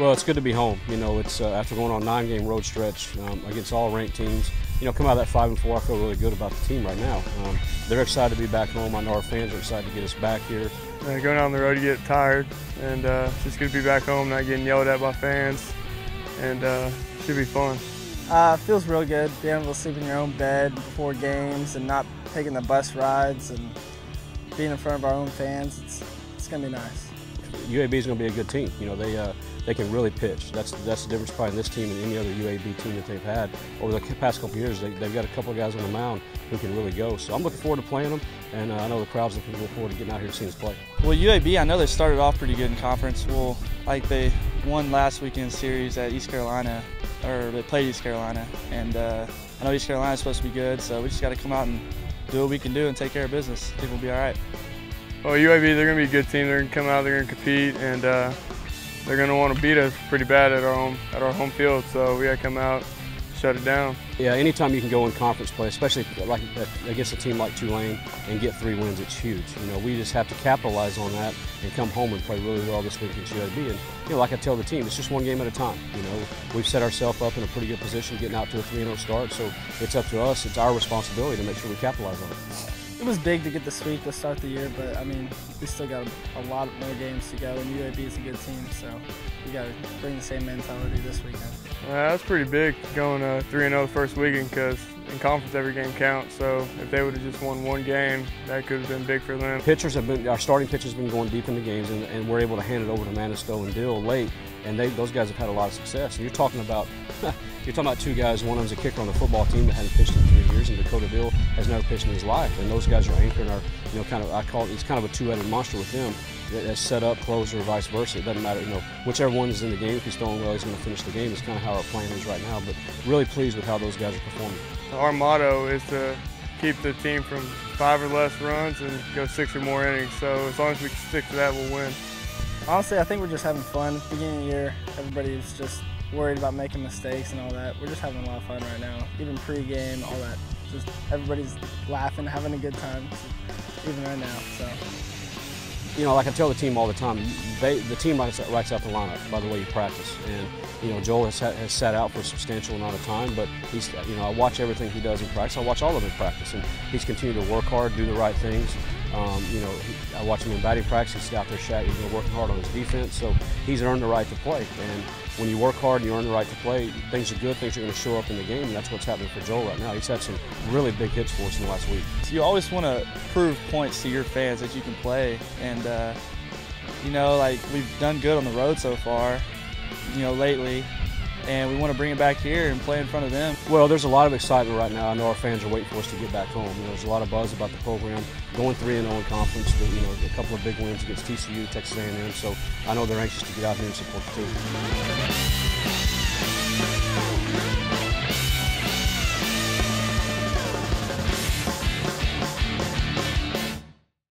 Well, it's good to be home. You know, it's after going on a 9-game road stretch against all ranked teams. You know, come out of that 5-4, I feel really good about the team right now. They're excited to be back home. I know our fans are excited to get us back here. Going down the road, you get tired, and it's just good to be back home, not getting yelled at by fans, and should be fun. Feels real good being able to sleep in your own bed before games and not taking the bus rides and being in front of our own fans. It's gonna be nice. UAB is going to be a good team. You know, they can really pitch. That's the difference probably in this team and any other UAB team that they've had over the past couple of years. They've got a couple of guys on the mound who can really go. So I'm looking forward to playing them, and I know the crowd's looking forward to getting out here and seeing us play. Well, UAB, I know they started off pretty good in conference. Well, like they won last weekend's series at East Carolina, or they played East Carolina, and I know East Carolina's supposed to be good, so we just got to come out and do what we can do and take care of business. I think we'll be all right. Well, UAB, they're going to be a good team. They're going to come out, they're going to compete, and they're going to want to beat us pretty bad at our home field. So we got to come out, shut it down. Yeah, anytime you can go in conference play, especially like against a team like Tulane and get 3 wins, it's huge. You know, we just have to capitalize on that and come home and play really well this week against UAB. And you know, like I tell the team, it's just one game at a time. You know, we've set ourselves up in a pretty good position, getting out to a 3-0 start. So it's up to us. It's our responsibility to make sure we capitalize on it. It was big to get the sweep to start the year, but I mean, we still got a lot more games to go, and UAB is a good team, so we got to bring the same mentality this weekend. That's pretty big going 3-0 the first weekend, because in conference every game counts. So if they would have just won 1 game, that could have been big for them. Our starting pitchers have been going deep into games, and we're able to hand it over to MANNISTO and DILL late, and those guys have had a lot of success. And you're talking about 2 guys. One of them's a kicker on the football team that hasn't pitched in 3 years, and DAKOTA DILL has never pitched in his life. And those guys are anchoring our, you know, kind of, I call it, it's kind of a 2-headed monster with them. That's set up, closer, or vice versa. It doesn't matter, you know, whichever one is in the game. If he's throwing well, he's going to finish the game. It's kind of how our plan is right now. But really pleased with how those guys are performing. Our motto is to keep the team from 5 or less runs and go 6 or more innings. So as long as we can stick to that, we'll win. Honestly, I think we're just having fun. Beginning of the year, everybody's just worried about making mistakes and all that. We're just having a lot of fun right now. Even pre-game, all that. Just everybody's laughing, having a good time, even right now. So. You know, like I tell the team all the time, the team writes out the lineup by the way you practice. And you know, Joel has sat out for a substantial amount of time, but he's, you know, I watch everything he does in practice. I watch all of him in practice, and he's continued to work hard, do the right things. You know, I watch him in batting practice. He's out there working hard on his defense, so he's earned the right to play. And when you work hard and you earn the right to play, things are good. Things are going to show up in the game, and that's what's happening for Joel right now. He's had some really big hits for us in the last week. So you always want to prove points to your fans that you can play, and you know, like we've done good on the road so far, you know, lately. And we want to bring it back here and play in front of them. Well, there's a lot of excitement right now. I know our fans are waiting for us to get back home. You know, there's a lot of buzz about the program, going 3-0 in conference. You know, a couple of big wins against TCU, Texas A&M. So I know they're anxious to get out here and support the team.